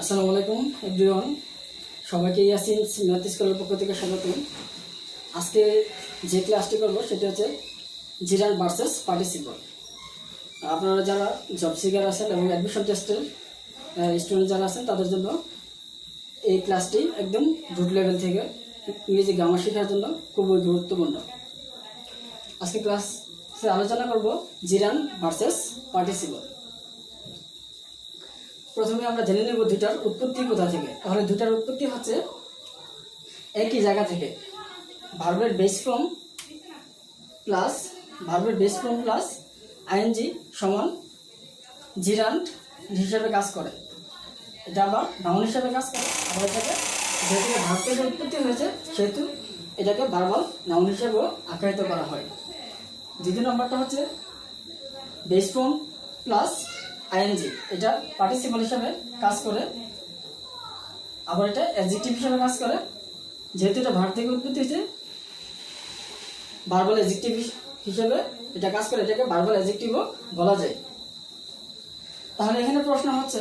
আসসালামু আলাইকুম এভরিওয়ান, সবাইকে ইয়াসিন ম্যাথ স্কুলের পক্ষ থেকে স্বাগত। আজকে যে ক্লাসটি করব সেটা হচ্ছে জিরান্ড ভার্সেস পার্টিসিপল। আপনারা যারা জব সিকার আছেন এবং অ্যাডমিশন টেস্টের স্টুডেন্ট যারা আছেন তাদের জন্য এই ক্লাসটি একদম রুট লেভেল থেকে ইংরেজি গ্রামার শেখার জন্য খুবই গুরুত্বপূর্ণ। আজকে ক্লাসে আলোচনা করব জিরান্ড ভার্সেস পার্টিসিপল। প্রথমে আমরা জেনে নেব দুটার উৎপত্তি কোথা থেকে। তাহলে দুটার উৎপত্তি হচ্ছে একই জায়গা থেকে, ভার্বের বেস ফর্ম প্লাস আইএনজি সমান জিরান্ড হিসাবে কাজ করে। এটা আবার নাউন হিসাবে কাজ করে। আবার এটাকে যেহেতু ভার্ব থেকে উৎপত্তি হয়েছে সেহেতু এটাকে ভার্বাল নাউন হিসেবেও আখ্যায়িত করা হয়। দ্বিতীয় নম্বরটা হচ্ছে বেস ফর্ম প্লাস আইএনজি, এটা পার্টিসিপল হিসাবে কাজ করে। আবার এটা অ্যাডজেক্টিভ হিসাবে কাজ করে। যেহেতু এটা ভার্ব থেকে উৎপত্তি হয়েছে ভার্বাল অ্যাডজেক্টিভ হিসেবে এটা কাজ করে, এটাকে ভার্বাল অ্যাডজেক্টিভও বলা যায়। তাহলে এখানে প্রশ্ন হচ্ছে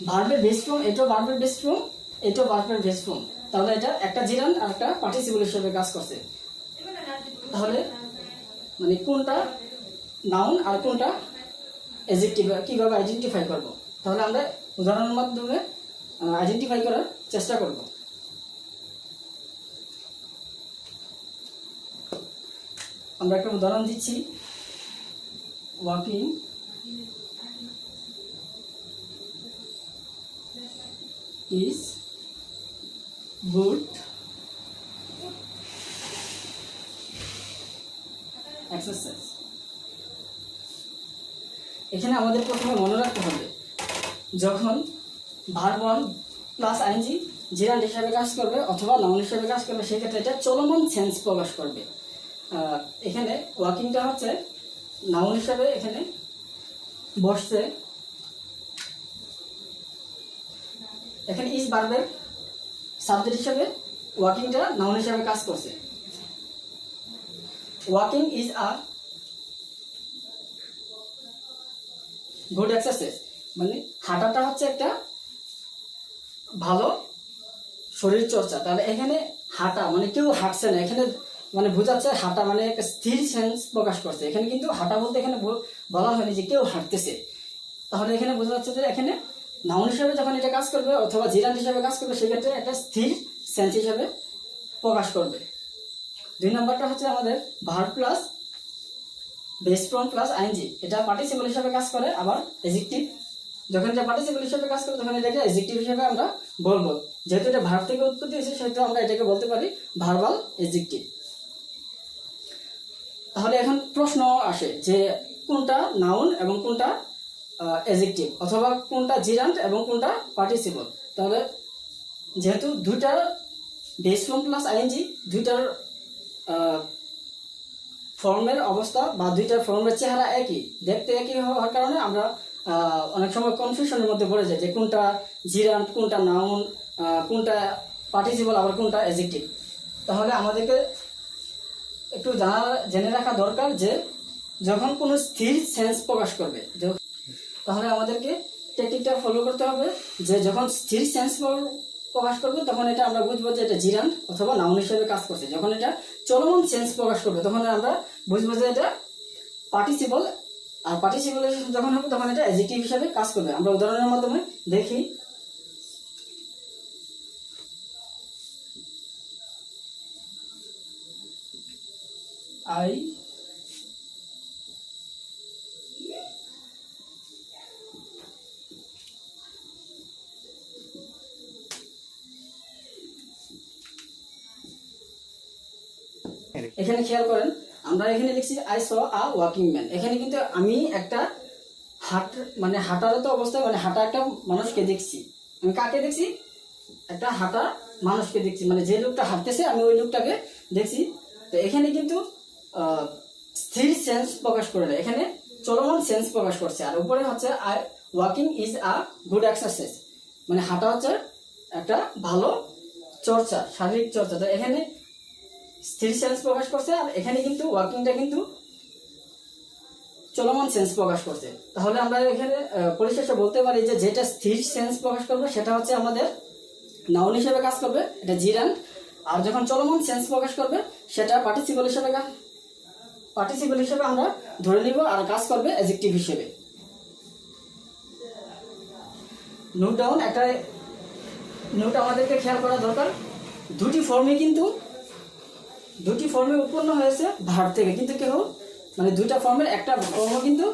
ভার্বের বেস ফর্ম, এটাও ভার্বের বেস ফর্ম, এটাও ভার্বের বেস ফর্ম, তাহলে এটা একটা জিরান্ড আর একটা পার্টিসিপল হিসেবে কাজ করছে। তাহলে মানে কোনটা নাউন আর কোনটা অ্যাডজেক্টিভ কিভাবে আইডেন্টিফাই করব, তাহলে আমরা উদাহরণের মাধ্যমে আইডেন্টিফাই করার চেষ্টা করব। আমরা একটা উদাহরণ দিচ্ছি, ওয়াকিং ইজ গুড এক্সারসাইজ। এখানে আমাদের প্রথমে মনে রাখতে হবে যখন verb one plus ING gerund হিসাবে কাজ করবে অথবা নাউন হিসাবে কাজ করবে সেক্ষেত্রে এটা চলমান সেন্স প্রকাশ করবে। এখানে ওয়াকিংটা হচ্ছে নাউন হিসাবে এখানে বসছে, এখানে ইজ ভার্বের সাবজেক্ট হিসাবে ওয়াকিংটা নাউন হিসাবে কাজ করছে। Walking is a good exercise, মানে হাঁটাটা হচ্ছে একটা ভালো শরীর চর্চা। তাহলে এখানে হাঁটা মানে কেউ হাঁটছে না, এখানে মানে বোঝাচ্ছে হাঁটা মানে একটা স্থির সেন্স প্রকাশ করছে। এখানে কিন্তু হাঁটা বলতে এখানে বলা হয়নি যে কেউ হাঁটতেছে। তাহলে এখানে বোঝা যাচ্ছে যে এখানে নাউন হিসাবে যখন এটা কাজ করবে অথবা জিরান্ড হিসাবে কাজ করবে সেক্ষেত্রে একটা স্থির সেন্স হিসাবে প্রকাশ করবে। দুই নম্বরটা হচ্ছে আমাদের verb plus base form plus ING, এটা পার্টিসিপল হিসাবে কাজ করে। আবার অ্যাডজেক্টিভ যখন এটা পার্টিসিপল হিসাবে কাজ করে তখন এটাকে অ্যাডজেক্টিভ হিসাবে আমরা বলবো। যেহেতু এটা ভার্ব থেকে উৎপত্তি হয়েছে সেহেতু আমরা এটাকে বলতে পারি ভার্বাল অ্যাডজেক্টিভ। তাহলে এখন প্রশ্ন আসে যে কোনটা নাউন এবং কোনটা অ্যাডজেক্টিভ, অথবা কোনটা জিরান্ড এবং কোনটা পার্টিসিপল। তাহলে যেহেতু দুইটার বেস ফর্ম প্লাস আইএনজি দুইটার ফর্মের অবস্থা বা দুইটার ফর্মের চেহারা একই, দেখতে একই হওয়ার কারণে আমরা অনেক সময় কনফিউশনের মধ্যে পড়ে যায় যে কোনটা জিরান্ড, কোনটা নাউন, কোনটা পার্টিসিপল, আবার কোনটা অ্যাডজেক্টিভ। তাহলে আমাদেরকে একটু জেনে রাখা দরকার যে যখন কোনো স্থির সেন্স প্রকাশ করবে তাহলে আমাদেরকে টেকনিকটা ফলো করতে হবে যে যখন স্থির সেন্স প্রকাশ করবে তখন এটা আমরা বুঝবো যে এটা জিরান্ড অথবা নাউন হিসেবে কাজ করছে। যখন এটা চলমান সেন্স প্রকাশ করবে তখন আমরা বুঝবো যে এটা পার্টিসিপল, আর পার্টিসিপল যখন হবে তখন এটা অ্যাডজেক্টিভ হিসেবে কাজ করবে। আমরা উদাহরণের মাধ্যমে দেখি। আই এখানে খেয়াল করেন আমরা এখানে লিখছি I saw a walking man. এখানে কিন্তু আমি একটা হাঁটারত অবস্থায় মানে হাঁটা একটা মানুষকে দেখছি। আমি কাকে দেখছি? একটা হাঁটা মানুষকে দেখছি, মানে যে লোকটা হাঁটতেছে আমি ওই লোকটাকে দেখছি। তো এখানে কিন্তু স্থির সেন্স প্রকাশ করে না, এখানে চলমান সেন্স প্রকাশ করছে। আর উপরে হচ্ছে I walking is a good exercise, মানে হাঁটা হচ্ছে একটা ভালো চর্চা, শারীরিক চর্চা। তো এখানে স্থির সেন্স প্রকাশ করছে। আর এখানে কিন্তু ওয়াকিংটা কিন্তু চলমান সেন্স প্রকাশ করছে। তাহলে আমরা এখানে পরিশেষে বলতে পারি যে যেটা স্থির সেন্স প্রকাশ করবে সেটা হচ্ছে আমাদের নাউন হিসেবে কাজ করবে, এটা জিরান্ড। আর যখন চলমান সেন্স প্রকাশ করবে সেটা পার্টিসিপল হিসেবে আমরা ধরে নিব আর কাজ করবে অ্যাডজেক্টিভ হিসেবে। নোট ডাউন, একটা নোট আমাদেরকে খেয়াল করা দরকার, দুটি ফর্মে উৎপন্ন হয়েছে ভার্ব থেকে, কিন্তু কেউ মানে দুইটা ফর্মের একটা ফর্ম কিন্তু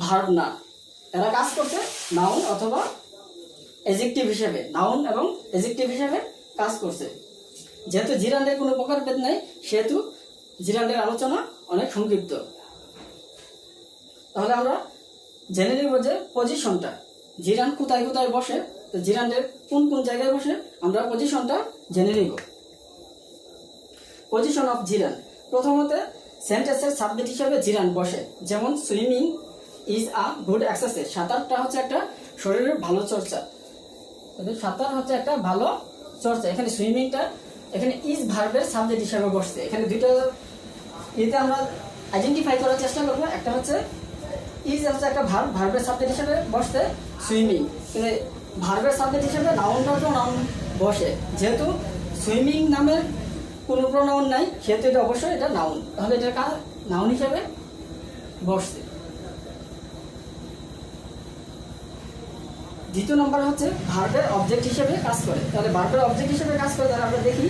ভার্ব না, এরা কাজ করছে নাউন অথবা অ্যাডজেক্টিভ হিসেবে, নাউন এবং অ্যাডজেক্টিভ হিসেবে কাজ করছে। যেহেতু জিরান্ডের কোনো প্রকারভেদ নেই সেহেতু জিরান্ডের আলোচনা অনেক সংক্ষিপ্ত। তাহলে আমরা জেনে নিব যে পজিশনটা, জিরান্ড কোথায় কোথায় বসে, তো জিরান্ডের কোন কোন জায়গায় বসে আমরা পজিশনটা জেনে নিব। পজিশন অফ জিরান্ড, প্রথমত সেন্টেন্সের সাবজেক্ট হিসেবে জিরান্ড বসে, যেমন swimming is a good exercise, সাঁতারটা হচ্ছে একটা শরীরের ভালো চর্চা, সাঁতার হচ্ছে একটা ভালো চর্চা। এখানে সুইমিংটা এখানে ইজ ভার্বের সাবজেক্ট হিসেবে বসছে। এখানে দুইটা এতে আমরা আইডেন্টিফাই করার চেষ্টা করবো, একটা হচ্ছে ইজ হচ্ছে একটা ভার্বের সাবজেক্ট হিসেবে বসছে সুইমিং, কিন্তু ভার্বের সাবজেক্ট হিসেবে নাউনটাও নাউন বসে, যেহেতু সুইমিং নামের কোনো প্রোনাউন নাই সেহেতু এটা অবশ্যই এটা নাউন, তাহলে এটা নাউন হিসেবে বসছে। দ্বিতীয় নম্বর হচ্ছে ভার্বের অবজেক্ট হিসেবে কাজ করে। তাহলে ভার্বের অবজেক্ট হিসেবে কাজ করে তাহলে আমরা দেখি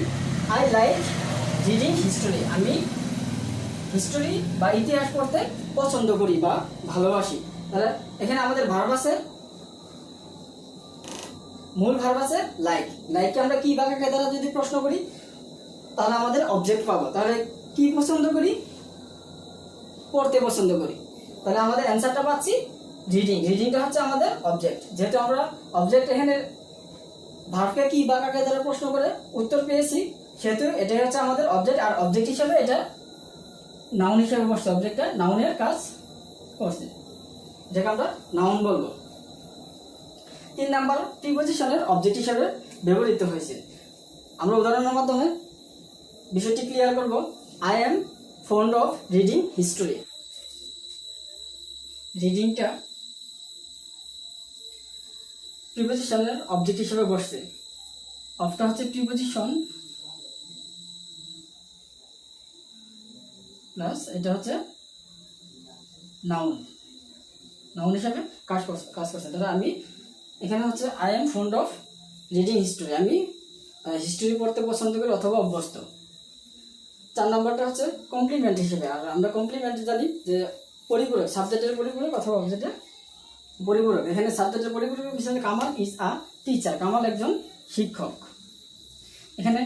আই লাইক রিডিং হিস্টোরি, আমি হিস্টোরি বা ইতিহাস পড়তে পছন্দ করি বা ভালোবাসি। তাহলে এখানে আমাদের ভার্ব আছে, মূল ভার্ব আছে লাইক, লাইককে আমরা কি বা কাকে দ্বারা যদি প্রশ্ন করি তাহলে আমাদের অবজেক্ট পাবো। তাহলে কি পছন্দ করি, পড়তে পছন্দ করি, তাহলে আমাদের অ্যান্সারটা পাচ্ছি রিডিং। রিডিংটা হচ্ছে আমাদের অবজেক্ট, যেহেতু আমরা অবজেক্ট এখানে ভার্বকে কি বা কাকে দ্বারা প্রশ্ন করে উত্তর পেয়েছি সেহেতু এটাই হচ্ছে আমাদের অবজেক্ট, আর অবজেক্ট হিসেবে এটা নাউন হিসেবে বসছে, অবজেক্টটা নাউনের কাজ করছে, যেটা আমরা নাউন বলবো। 3 নাম্বার প্রিপজিশনের অবজেক্ট হিসেবে ব্যবহৃত হয়েছে। আমরা উদাহরণের মাধ্যমে বিষয়টি ক্লিয়ার করব। I am fond of reading history, রিডিংটা প্রিপজিশনের অবজেক্ট হিসেবে বসছে, অফটা হচ্ছে প্রিপজিশন প্লাস এটা হচ্ছে নাউন, নাউন হিসাবে কাজ করছে। তাহলে আমি এখানে হচ্ছে I am fond of reading history, আমি হিস্টোরি পড়তে পছন্দ করি অথবা অভ্যস্ত। 4 নম্বরটা হচ্ছে কমপ্লিমেন্ট হিসেবে, আর আমরা কমপ্লিমেন্ট জানি যে পরিপূরক, সাবজেক্টের পরিপূরক অথবা অবজেক্টের পরিপূরক। এখানে সাবজেক্টের পরিপূরক হিসেবে Kamal is a teacher, Kamal একজন শিক্ষক। এখানে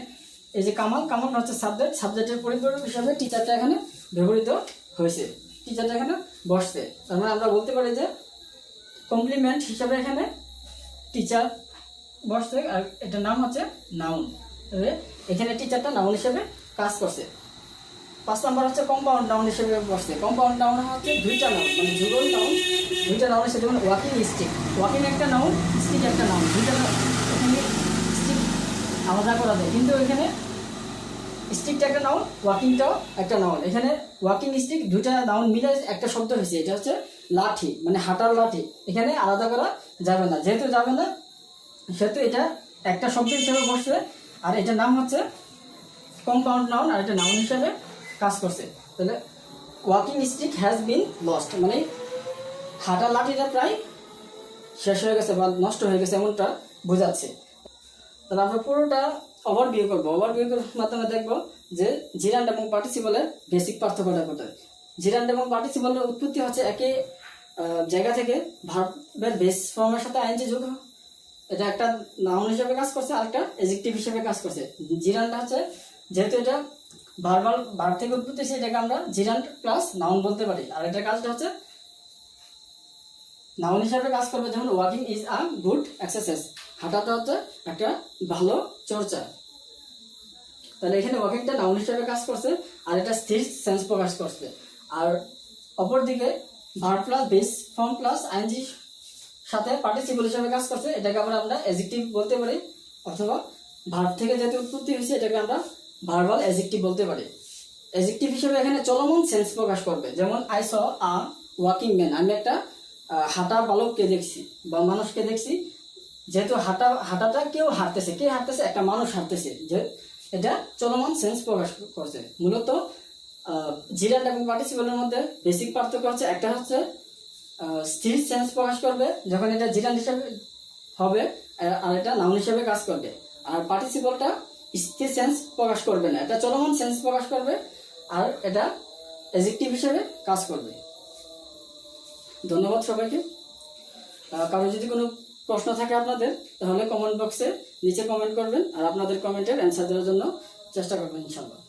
এই যে কামাল হচ্ছে সাবজেক্ট, সাবজেক্টের পরিপূরক হিসেবে টিচারটা এখানে ব্যবহৃত হয়েছে, টিচারটা এখানে বসছে। তার মানে আমরা বলতে পারি যে কমপ্লিমেন্ট হিসেবে এখানে টিচার বসছে, আর এটার নাম হচ্ছে নাউন। তবে এখানে টিচারটা নাউন হিসেবে কাজ করছে। 5 নাম্বার হচ্ছে কম্পাউন্ড নাউন হিসেবে বসছে। কম্পাউন্ড নাউন হচ্ছে দুইটা নাউন, মানে যুগল নাউন, দুইটা নাউন হিসেবে, যেমন ওয়াকিং স্টিক, ওয়াকিং একটা নাউন, স্টিক একটা নাউন, দুইটা এখানে স্টিক আলাদা করা যায়, কিন্তু এখানে স্টিকটা একটা নাউন, ওয়াকিংটাও একটা নাউন। এখানে ওয়াকিং স্টিক দুইটা নাউন মিলে একটা শব্দ হয়েছে, এটা হচ্ছে লাঠি, মানে হাঁটার লাঠি। এখানে আলাদা করা যাবে না, যেহেতু যাবে না সেহেতু এটা একটা শব্দ হিসেবে বসছে, আর এটার নাম হচ্ছে কম্পাউন্ড নাউন, আর এটা নাউন হিসেবে কাজ করছে। তাহলে walking stick has been lost, মানে হাঁটার লাঠিটা প্রায় শেষ হয়ে গেছে বা নষ্ট হয়ে গেছে এমনটা বোঝাচ্ছে। তাহলে আমরা পুরোটা ওভারভিউ করবো, ওভারভিউর মাধ্যমে দেখবো যে জিরান্ড এবং পার্টিসিপলের বেসিক পার্থক্যটা কোথায়। জিরান্ড এবং পার্টিসিপলের উৎপত্তি হচ্ছে একই জায়গা থেকে, ভার্বের বেস ফর্মের সাথে আইএনজি যোগ, এটা একটা নাউন হিসেবে কাজ করছে আর একটা অ্যাডজেক্টিভ হিসেবে কাজ করছে। জিরান্ডটা হচ্ছে যেহেতু এটা ভার্ব থেকে উৎপত্তি হয়েছে, এটাকে আমরা জিরান্ড প্লাস নাউন বলতে পারি, আর এটার কাজটা হচ্ছে নাউন হিসাবে কাজ করবে, যেমন walking is a good exercise, হাঁটাটা হচ্ছে একটা ভালো চর্চা। তাহলে এখানে ওয়াকিংটা নাউন হিসাবে কাজ করছে, আর এটা স্থির সেন্স প্রকাশ করছে। আর অপরদিকে verb plus base form plus ING সাথে পার্টিসিপল হিসাবে কাজ করছে, এটাকে আমরা অ্যাডজেক্টিভ বলতে পারি, অথবা ভার্ব থেকে যেহেতু উৎপত্তি হয়েছে এটাকে আমরা ভার্বাল অ্যাডজেক্টিভ বলতে পারি। অ্যাডজেক্টিভ হিসেবে এখানে চলমান সেন্স প্রকাশ করবে, যেমন I saw a walking man, আমি একটা হাঁটা বালককে দেখছি বা মানুষকে দেখছি। যেহেতু হাঁটাটা কেউ হাঁটতেছে, কে হাঁটতেছে? একটা মানুষ হাঁটতেছে, যে এটা চলমান সেন্স প্রকাশ করছে। মূলত জিরান্ড এবং পার্টিসিপলের মধ্যে বেসিক পার্থক্য হচ্ছে, একটা হচ্ছে স্থির সেন্স প্রকাশ করবে যখন এটা জিরান্ড হিসাবে হবে, আর এটা নাউন হিসাবে কাজ করবে। আর পার্টিসিপলটা স্থির সেন্স প্রকাশ করবে না, এটা চলমান সেন্স প্রকাশ করবে, আর এটা অ্যাডজেক্টিভ হিসেবে কাজ করবে। ধন্যবাদ সবাইকে। কারো যদি কোনো প্রশ্ন থাকে আপনাদের, তাহলে কমেন্ট বক্সে নিচে কমেন্ট করবেন, আর আপনাদের কমেন্টের অ্যান্সার দেওয়ার জন্য চেষ্টা করবেন ইনশাআল্লাহ।